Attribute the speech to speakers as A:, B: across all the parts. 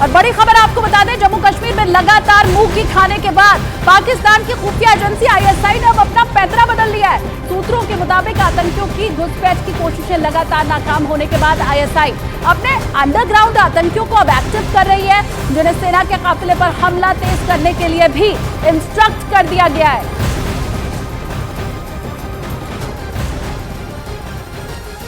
A: और बड़ी खबर आपको बता दें, जम्मू कश्मीर में लगातार मुंह की खाने के बाद पाकिस्तान की खुफिया एजेंसी आईएसआई ने अब अपना पैतरा बदल लिया है। सूत्रों के मुताबिक आतंकियों की घुसपैठ की कोशिशें लगातार नाकाम होने के बाद आईएसआई अपने अंडरग्राउंड आतंकियों को अब एक्टिव कर रही है, जिन्हें सेना के काफिले पर हमला तेज करने के लिए भी इंस्ट्रक्ट कर दिया गया है।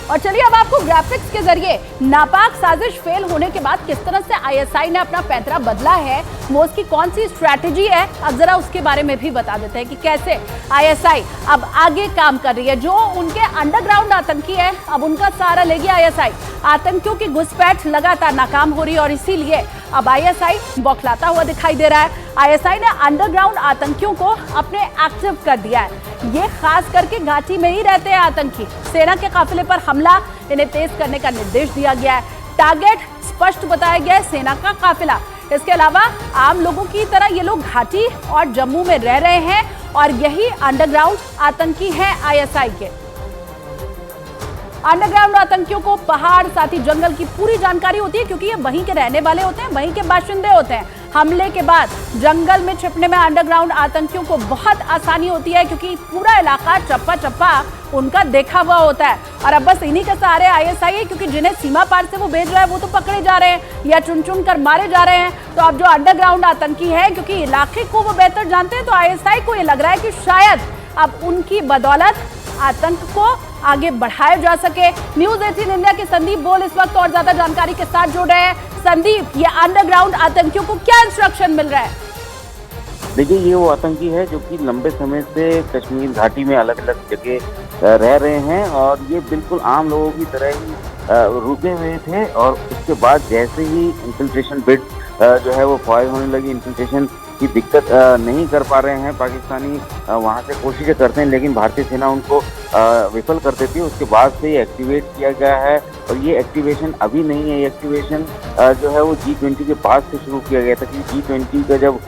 A: और चलिए अब आपको ग्राफिक्स के जरिए नापाक साजिश फेल होने के बाद किस तरह से आईएसआई ने अपना पैतरा बदला है, वो उसकी कौन सी स्ट्रैटेजी है, अब जरा उसके बारे में भी बता देते हैं कि कैसे आईएसआई अब आगे काम कर रही है। जो उनके अंडरग्राउंड आतंकी है, अब उनका सहारा लेगी आईएसआई। आतंकियों की घुसपैठ लगातार नाकाम हो रही है और इसीलिए अब आईएसआई बौखलाता हुआ दिखाई दे रहा है। आईएसआई ने अंडरग्राउंड आतंकियों को अपने एक्टिव कर दिया है। ये खास करके घाटी में ही रहते हैं आतंकी। सेना के काफिले पर हमला इन्हें तेज करने का निर्देश दिया गया है। टारगेट स्पष्ट बताया गया है, सेना का काफिला। इसके अलावा आम लोगों की तरह ये लोग घाटी और जम्मू में रह रहे हैं और यही अंडरग्राउंड आतंकी हैं आईएसआई के। अंडरग्राउंड आतंकियों को पहाड़ साथ ही जंगल की पूरी जानकारी होती है, क्योंकि ये वहीं के रहने वाले होते हैं, वहीं के बाशिंदे होते हैं। हमले के बाद जंगल में छिपने में अंडरग्राउंड आतंकियों को बहुत आसानी होती है, क्योंकि पूरा इलाका चप्पा चप्पा उनका देखा हुआ होता है। और अब बस इन्हीं के सहारे आईएसआई है, क्योंकि जिन्हें सीमा पार से वो भेज रहा है वो तो पकड़े जा रहे हैं या चुन चुन कर मारे जा रहे हैं। तो अब जो अंडरग्राउंड आतंकी है, क्योंकि इलाके को वो बेहतर जानते हैं, तो आईएसआई को ये लग रहा है कि शायद अब उनकी बदौलत आतंक को आगे बढ़ाया जा सके। न्यूज़ 18 इंडिया के संदीप बोल इस वक्त और ज्यादा जानकारी के साथ जुड़ रहे हैं। संदीप, ये अंडरग्राउंड आतंकियों को क्या इंस्ट्रक्शन मिल रहा है?
B: देखिए, ये वो आतंकी है जो कि लंबे समय से कश्मीर घाटी में अलग अलग जगह रह रहे हैं और ये बिल्कुल आम लोगों की तरह ही रुके हुए थे। और उसके बाद जैसे ही इंफिल्ट्रेशन बिड जो है वो फायर होने लगी, इंफिल्ट्रेशन की दिक्कत नहीं कर पा रहे हैं पाकिस्तानी, वहाँ से कोशिशें करते हैं लेकिन भारतीय सेना उनको विफल कर देती है। उसके बाद से ये एक्टिवेट किया गया है और ये एक्टिवेशन अभी नहीं है, ये एक्टिवेशन जो है वो G20 के बाद से शुरू किया गया था। कि G20 का जब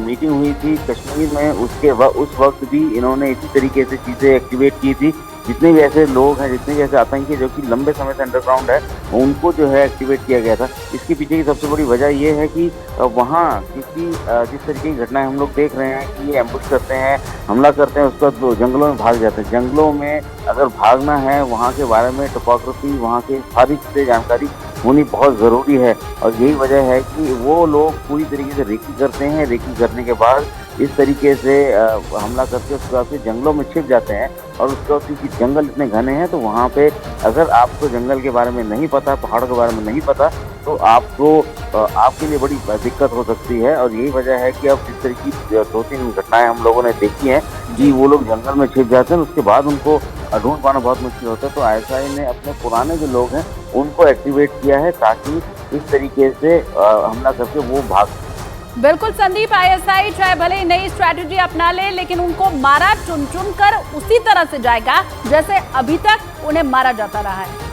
B: मीटिंग हुई थी कश्मीर में, उस वक्त भी इन्होंने इसी तरीके से चीज़ें एक्टिवेट की थी। जितने भी ऐसे लोग हैं, जितने भी ऐसे आतंकी जो कि लंबे समय से अंडरग्राउंड है, उनको जो है एक्टिवेट किया गया था। इसके पीछे की सबसे बड़ी वजह ये है कि वहाँ क्योंकि जिस तरीके की घटनाएं हम लोग देख रहे हैं कि ये एम्बुश करते हैं, हमला करते हैं, उसके बाद वो जंगलों में भाग जाते हैं। जंगलों में अगर भागना है, वहाँ के बारे में टोपोग्राफी, वहाँ के सारी चीज़ें जानकारी होनी बहुत ज़रूरी है। और यही वजह है कि वो लोग पूरी तरीके से रेकी करते हैं। रेकी करने के बाद इस तरीके से हमला करके उसके बाद फिर जंगलों में छिप जाते हैं। और उसके बाद क्योंकि जंगल इतने घने हैं, तो वहाँ पे अगर आपको जंगल के बारे में नहीं पता, पहाड़ के बारे में नहीं पता, तो आपके लिए बड़ी दिक्कत हो सकती है। और यही वजह है कि अब जिस तरह की 2-3 घटनाएं हम लोगों ने देखी हैं कि वो लोग जंगल में छिप जाते हैं, उसके बाद उनको ढूंढ पाना बहुत मुश्किल होता है। तो आईएसआई ने अपने पुराने जो लोग हैं उनको एक्टिवेट किया है ताकि इस तरीके से हमला करके वो भाग।
A: बिल्कुल संदीप, आईएसआई चाहे भले ही नई स्ट्रैटेजी अपना ले, लेकिन उनको मारा चुन चुन कर उसी तरह से जाएगा जैसे अभी तक उन्हें मारा जाता रहा है।